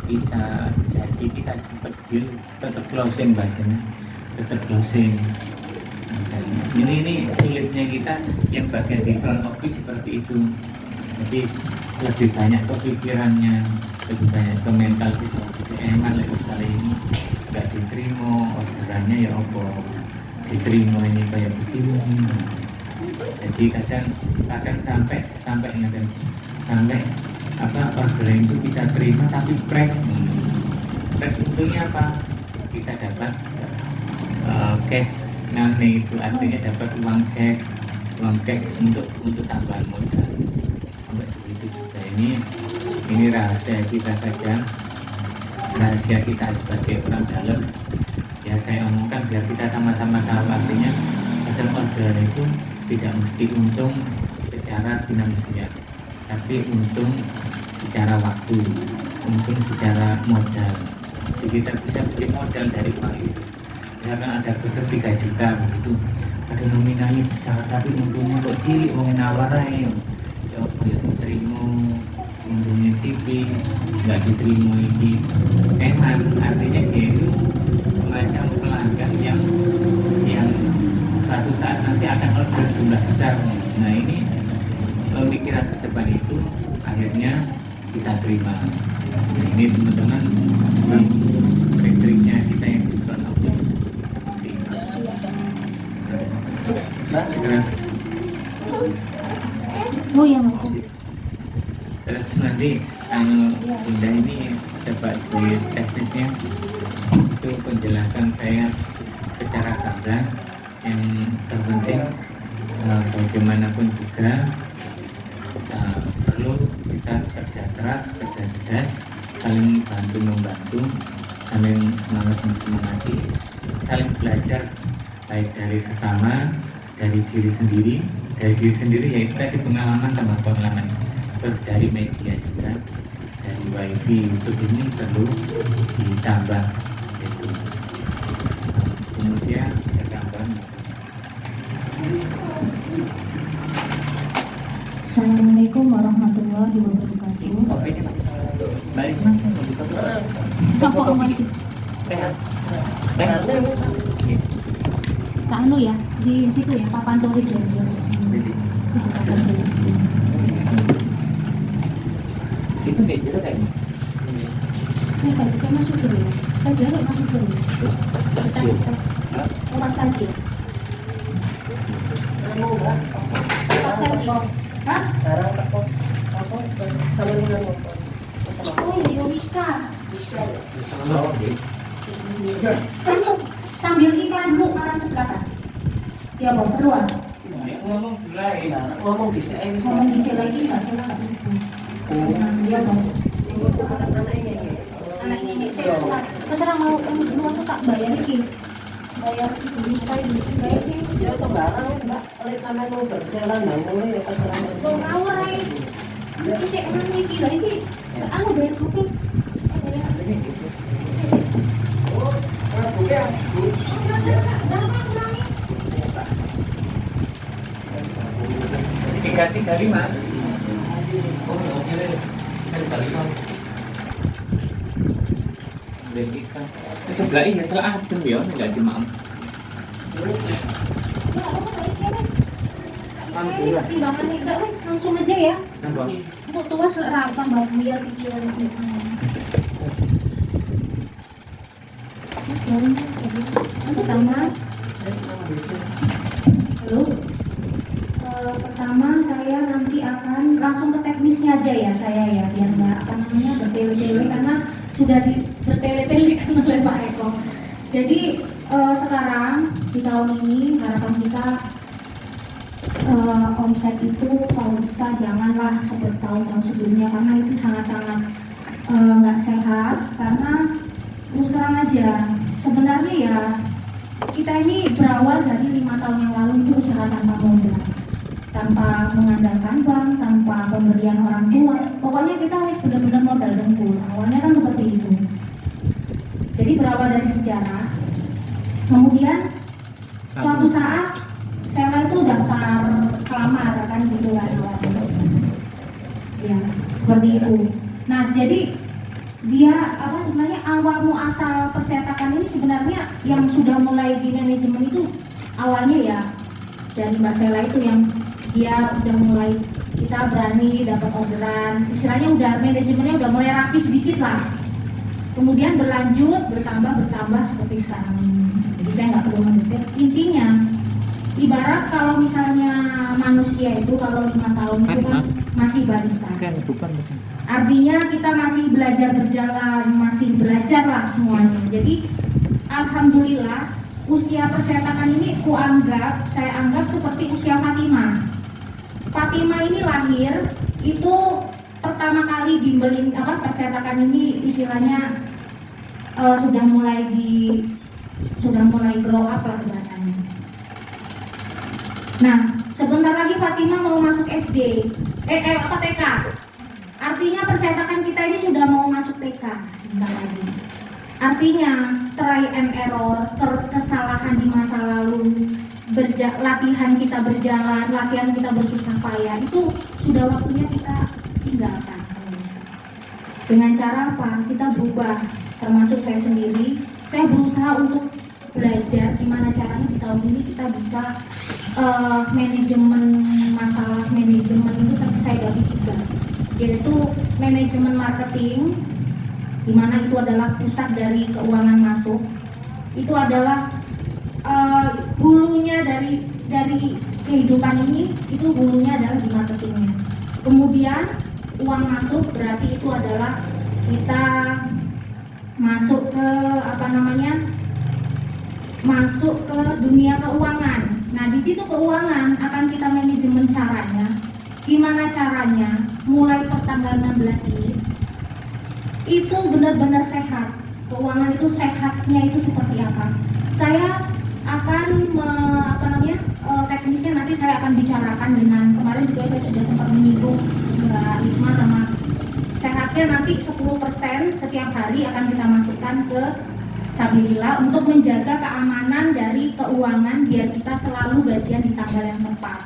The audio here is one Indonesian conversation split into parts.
kita jadi kita tetap deal, tetap closing bahasanya, tetap closing. Dan ini sulitnya kita yang bagian di front office seperti itu. Jadi lebih banyak ke pikirannya, lebih banyak ke mental kita. Jadi enak lah misalnya ini nggak diterima orderannya ya apa diterima ini kayak begini. Jadi kadang sampai apa orderan itu kita terima tapi press untungnya apa kita dapat cash nane, itu artinya dapat uang cash untuk tambahan modal sampai segitu juga. Ini rahasia kita saja, rahasia kita sebagai orang dalam ya, saya omongkan biar kita sama-sama tahu. Artinya kadang orderan itu tidak mesti untung secara finansial, tapi untung secara waktu, untung secara modal. Jadi kita bisa beli modal dari uang itu. Karena ada bekas 3 juta begitu, ada nominalnya besar tapi untungnya kok cilik, mau nawar aja ya diterima, untungnya tipis, nggak diterima ini eman. Artinya dia itu semacam pelanggan yang suatu saat nanti akan order jumlah besar. Nah ini pemikiran ke depan itu akhirnya kita terima. Nah, ini teman-teman trik-triknya kita yang di front office. Terus oh ya Mas. terus nanti Bunda ini coba di teknisnya itu penjelasan saya secara gamblang. Yang terpenting bagaimanapun juga perlu kita kerja keras, kerja cerdas, saling bantu membantu, saling semangat menyemangati, saling belajar baik dari sesama, dari diri sendiri yaitu tadi pengalaman tambah pengalaman, terus dari media juga, dari wifi YouTube ini perlu ditambah itu. Kemudian gambaran. Assalamualaikum warahmatullahi wabarakatuh. Kopinya Mbak Risma saya mau buka dulu. Apa kamu sih? Tak anu ya, di situ ya, papan tulis ya. Papan tulis. Itu nggak jelas kayaknya. Saya tadi kan masuk dulu. Saya jalan masuk dulu. Kecil. Rumah saji. Rumah saji. Hah? Oh ini Yowika. Kamu sambil iklan dulu makan sebelah. Ya bang, perluan. Ngomong mulai. Ngomong bisa. Ngomong di sini lagi nggak salah nggak begitu. Iya bang. Anak ini saya suka. Terserah mau kamu dulu aku tak bayar iki. Bayar itu bayar sih. Ya sembarang Mbak, oleh sama mau berjalan bangun ya terserah. Kau ngawur aja. Ini saya orang iki lah iki. Anu bayar kopi. Oh, bukan. Tiga lima. Oh, mobilnya tiga lima. Dan ikan. Sebelah ini salah adem ya, nggak cuma. Alhamdulillah. Timbangan tidak wes langsung aja ya. Nambah. Untuk tuas rata mbak biar pikiran itu. Yang pertama, halo. Pertama saya nanti akan langsung ke teknisnya aja ya saya ya, biar nggak apa namanya bertele-tele karena sudah bertele-tele kan oleh Pak Eko. Jadi sekarang di tahun ini harapan kita omset itu kalau bisa janganlah seperti tahun-tahun sebelumnya karena itu sangat-sangat nggak sehat. Karena terus terang aja sebenarnya ya kita ini berawal dari 5 tahun yang lalu itu usaha tanpa modal, tanpa mengandalkan bank, tanpa pemberian orang tua. Pokoknya kita harus benar-benar modal dengkul. Awalnya kan seperti itu. Jadi berawal dari sejarah. Kemudian suatu saat saya itu daftar kelamar kan gitu kan awalnya. Ya, seperti itu. Nah, jadi dia apa sebenarnya awal muasal percetakan ini sebenarnya yang sudah mulai di manajemen itu awalnya ya dari Mbak Sela itu yang dia udah mulai kita berani dapat orderan, istilahnya udah manajemennya udah mulai rapi sedikit lah. Kemudian berlanjut bertambah seperti sekarang ini. Jadi saya nggak perlu mendetail. Intinya ibarat kalau misalnya manusia itu kalau 5 tahun itu kan masih balita. Artinya kita masih belajar berjalan, masih belajar lah semuanya. Jadi alhamdulillah usia percetakan ini saya anggap seperti usia Fatimah. Fatimah ini lahir itu pertama kali bimbelin percetakan ini istilahnya sudah mulai grow up lah bahasanya. Nah, sebentar lagi Fatimah mau masuk SD, TK. Artinya percetakan kita ini sudah mau masuk TK sebentar lagi. Artinya try and error, kesalahan di masa lalu, latihan kita berjalan, latihan kita bersusah payah itu sudah waktunya kita tinggalkan. Dengan cara apa? Kita berubah. Termasuk saya sendiri, saya berusaha untuk belajar gimana caranya di tahun ini kita bisa masalah manajemen itu saya bagi 3, yaitu manajemen marketing, di mana itu adalah pusat dari keuangan masuk, itu adalah hulunya dari kehidupan ini, itu hulunya adalah di marketingnya. Kemudian uang masuk berarti itu adalah kita masuk ke masuk ke dunia keuangan. Nah, di situ keuangan akan kita manajemen caranya. Gimana caranya? Mulai per tanggal 16 ini itu benar-benar sehat. Keuangan itu sehatnya itu seperti apa? Saya akan teknisnya nanti saya akan bicarakan dengan, kemarin juga saya sudah sempat menyinggung Mbak Risma sama sehatnya nanti 10% setiap hari akan kita masukkan ke Sabilillah untuk menjaga keamanan dari keuangan biar kita selalu gajian di tanggal yang tepat.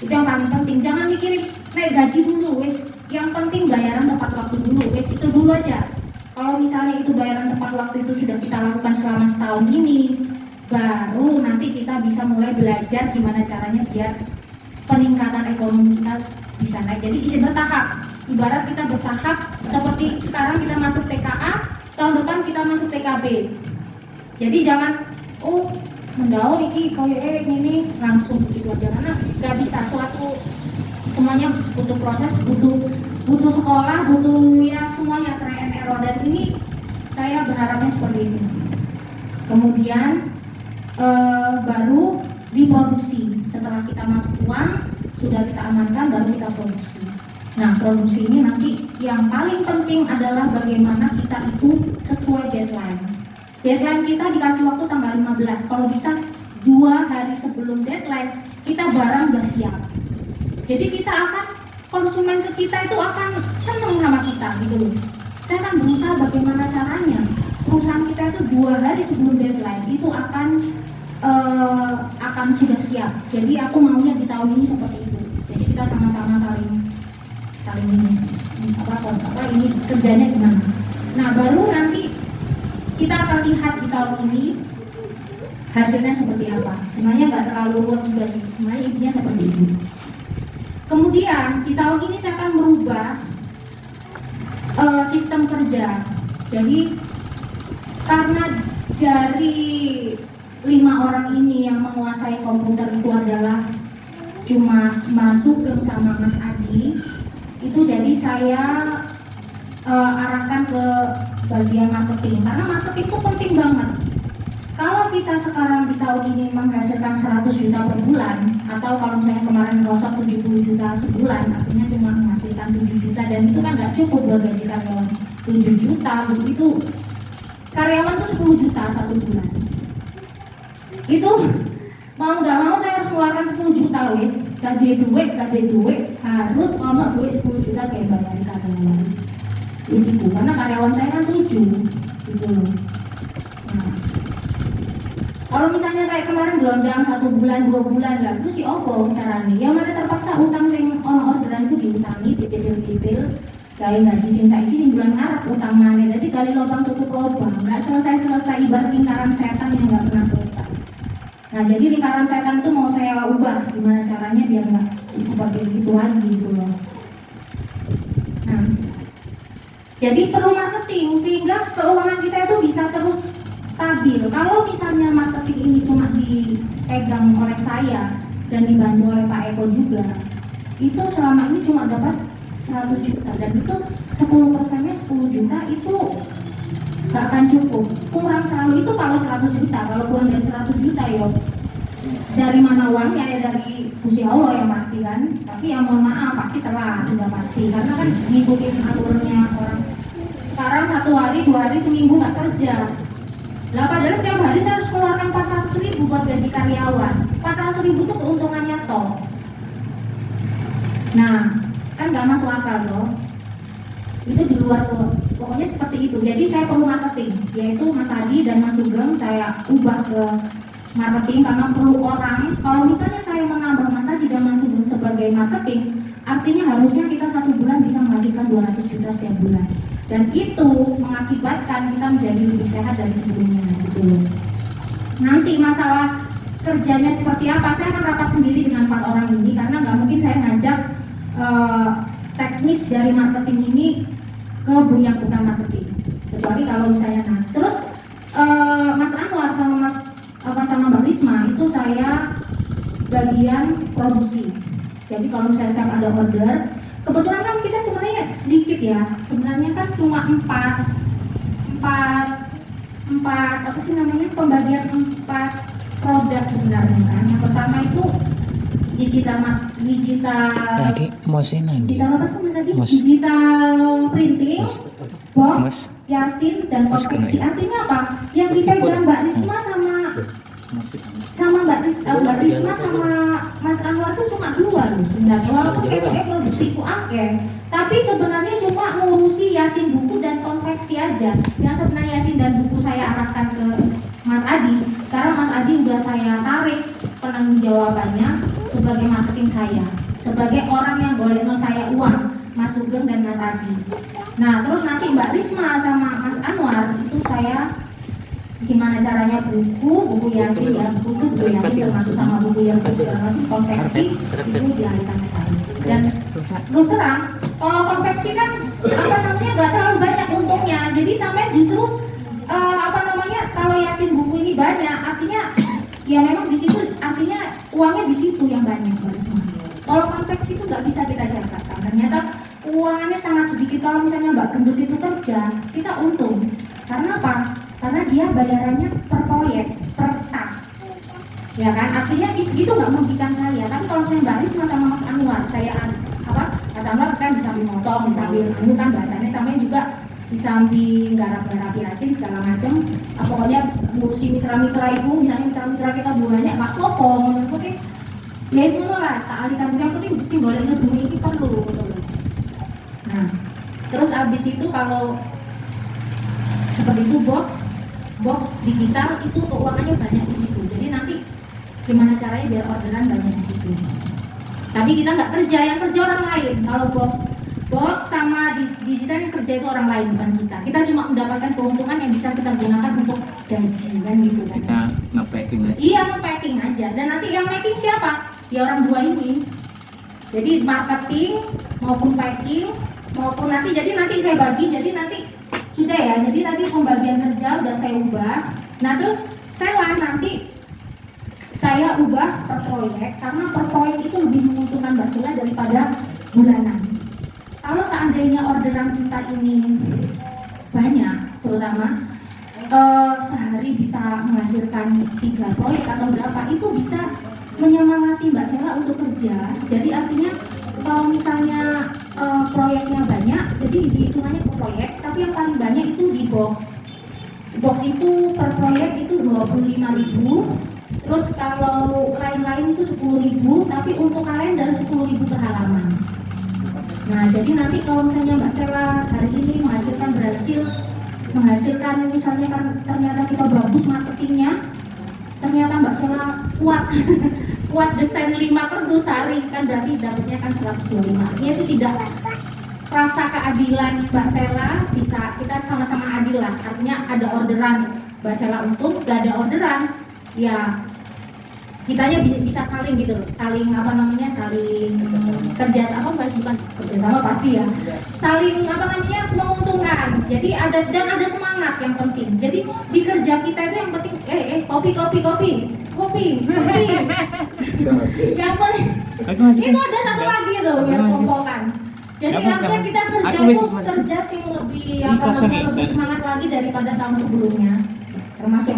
Itu yang paling penting. Jangan mikirin naik gaji dulu, wes. Yang penting bayaran tepat waktu dulu, wes, itu dulu aja. Kalau misalnya itu bayaran tepat waktu itu sudah kita lakukan selama setahun ini, baru nanti kita bisa mulai belajar gimana caranya biar peningkatan ekonomi kita bisa naik. Jadi isi bertahap. Ibarat kita bertahap seperti sekarang kita masuk TKA, tahun depan kita masuk TKB. Jadi jangan mendaur iki koyo ini langsung begitu aja, karena nggak bisa, semuanya butuh proses, butuh sekolah, butuh ya semuanya try and error, dan ini saya berharapnya seperti itu. Kemudian baru diproduksi. Setelah kita masuk uang, sudah kita amankan, baru kita produksi. Nah, produksi ini nanti yang paling penting adalah bagaimana kita itu sesuai deadline. Deadline kita dikasih waktu tanggal 15. Kalau bisa 2 hari sebelum deadline, kita barang udah siap. Jadi kita akan, konsumen ke kita itu akan senang sama kita gitu loh. Saya akan berusaha bagaimana caranya perusahaan kita itu 2 hari sebelum deadline itu akan sudah siap. Jadi aku maunya di tahun ini seperti itu. Jadi kita sama-sama saling ini kerjanya gimana. Nah, baru nanti kita akan lihat di tahun ini hasilnya seperti apa. Sebenarnya nggak terlalu ruwet juga sih. Sebenarnya intinya seperti itu. Kemudian di tahun ini saya akan merubah sistem kerja. Jadi karena dari 5 orang ini yang menguasai komputer itu adalah cuma Mas Sugeng sama Mas Adi, itu jadi saya arahkan ke bagian marketing, karena marketing itu penting banget. Kalau kita sekarang di tahun ini menghasilkan 100 juta per bulan, atau kalau misalnya kemarin merosot 70 juta sebulan, artinya cuma menghasilkan 7 juta, dan itu kan nggak cukup buat gaji karyawan. 7 juta itu karyawan tuh 10 juta 1 bulan. Itu mau nggak mau saya harus keluarkan 10 juta wes, gak duit, harus ono duit 10 juta kayak bayar karyawan. Isiku, karena karyawan saya kan 7 gitu loh. Nah, kalau misalnya kayak kemarin gelondang 1 bulan 2 bulan lah, terus si opo caranya? Yang mana terpaksa utang sing ono orderan itu diutangi titil-titil, gawe gaji sing saiki sing bulan ngarep utang maneh. Jadi gali lubang tutup lubang, nggak selesai ibarat lingkaran setan yang nggak pernah selesai. Nah jadi lingkaran setan itu mau saya ubah, gimana caranya biar nggak seperti itu lagi gitu loh. Nah jadi perlu marketing sehingga keuangan kita itu bisa terus stabil. Kalau misalnya marketing ini cuma dipegang oleh saya dan dibantu oleh Pak Eko juga, itu selama ini cuma dapat 100 juta dan itu 10%-nya 10 juta itu gak akan cukup, kurang selalu itu kalau 100 juta. Kalau kurang dari 100 juta ya dari mana uangnya, ya dari Gusti Allah yang pasti kan. Tapi yang mohon maaf pasti telat, udah pasti, karena kan ngikutin aturannya orang. Sekarang 1 hari 2 hari seminggu gak kerja lah, padahal setiap hari saya harus keluarkan 400.000 buat gaji karyawan. 400.000 itu keuntungannya toh. Nah kan gak masuk akal loh, itu di luar loh. Pokoknya seperti itu. Jadi saya perlu marketing, yaitu Mas Adi dan Mas Sugeng saya ubah ke marketing karena perlu orang. Kalau misalnya saya menambah Mas Adi dan Mas Sugeng sebagai marketing, artinya harusnya kita 1 bulan bisa menghasilkan 200 juta setiap bulan, dan itu mengakibatkan kita menjadi lebih sehat dari sebelumnya gitu. Nanti masalah kerjanya seperti apa, saya akan rapat sendiri dengan 4 orang ini karena nggak mungkin saya ngajak teknis dari marketing ini ke yang bukan marketing, kecuali kalau misalnya terus Mas Anwar sama Mbak Risma itu saya bagian produksi. Jadi kalau misalnya saya ada order, kebetulan kan kita sebenarnya sedikit ya, sebenarnya kan cuma empat apa sih namanya, pembagian 4 produk sebenarnya kan. Yang pertama itu digital apa sih Mas Adi? Digital printing, box, yasin dan konveksi. Artinya apa? Yang dipegang Mbak Risma sama Mbak Risma sama Mas Anwar itu cuma 2 loh sebenarnya. Walaupun kayak produksi itu akeh, tapi sebenarnya cuma ngurusi yasin buku dan konveksi aja. Yang sebenarnya yasin dan buku saya arahkan ke Mas Adi. Sekarang Mas Adi udah saya tarik penanggung jawabannya sebagai marketing saya, sebagai orang yang boleh saya uang, Mas Sugeng dan Mas Adi. Nah terus nanti Mbak Risma sama Mas Anwar itu saya gimana caranya buku yasin ya, buku yasin termasuk sama buku yang masih konveksi itu dialihkan ke saya. Dan terus terang kalau konveksi kan nggak terlalu banyak untungnya, jadi sampai justru kalau yasin buku ini banyak, artinya ya memang di situ, artinya uangnya di situ yang banyak Mbak Risma. Kalau konveksi itu nggak bisa kita catatkan, ternyata uangannya sangat sedikit. Kalau misalnya Mbak Gendut itu kerja, kita untung. Karena apa? Karena dia bayarannya per proyek, per tas, ya kan? Artinya itu nggak merugikan saya. Tapi kalau misalnya Mbak Risma sama Mas Anwar, Mas Anwar kan disambil motong, disambil kan bahasanya, sampai juga disambil garap-garap yasin segala macam. Pokoknya ngurusi mitra-mitra itu, misalnya mitra-mitra kita banyak, Pak Popo, menurut putih, ya semua lah, tak alihkan yang penting simbolnya duit ini perlu. Nah, terus abis itu kalau seperti itu box digital itu keuangannya banyak di situ. Jadi nanti gimana caranya biar orderan banyak di situ. Tapi kita nggak kerja, yang kerja orang lain. Kalau box sama digital yang kerja itu orang lain, bukan kita. Kita cuma mendapatkan keuntungan yang bisa kita gunakan untuk gaji kan gitu kan. Kita nge-packing aja. Iya, nge-packing aja. Dan nanti yang packing siapa? Ya orang 2 ini. Jadi marketing maupun packing maupun nanti saya bagi, jadi nanti sudah ya. Jadi nanti pembagian kerja udah saya ubah. Nah terus nanti saya ubah per proyek, karena per proyek itu lebih menguntungkan Mbak Sila daripada bulanan. Kalau seandainya orderan kita ini banyak, terutama sehari bisa menghasilkan 3 proyek atau berapa, itu bisa menyemangati Mbak Sela untuk kerja. Jadi artinya kalau misalnya proyeknya banyak, jadi dihitungannya per proyek, tapi yang paling banyak itu di box. Box itu per proyek itu 25.000. Terus kalau lain-lain itu 10.000, tapi untuk kalender 10.000 per halaman. Nah, jadi nanti kalau misalnya Mbak Sela hari ini berhasil menghasilkan, misalnya kan ternyata kita bagus marketingnya, ternyata Mbak Sela kuat desain 5 kardus sehari, kan berarti dapatnya kan 125. Artinya itu rasa keadilan Mbak Sela, bisa kita sama-sama adil lah. Artinya ada orderan Mbak Sela untung, gak ada orderan, ya kitanya bisa saling gitu loh, saling apa namanya, saling kerjasama, bukan kerjasama pasti ya, saling apa namanya, menguntungkan. Jadi ada semangat yang penting. Jadi di kerja kita itu yang penting kopi. Yang penting itu ada satu lagi tuh yang kompokan. Jadi artinya kita kerja itu kerja sih lebih apa namanya, lebih semangat lagi daripada tahun sebelumnya, termasuk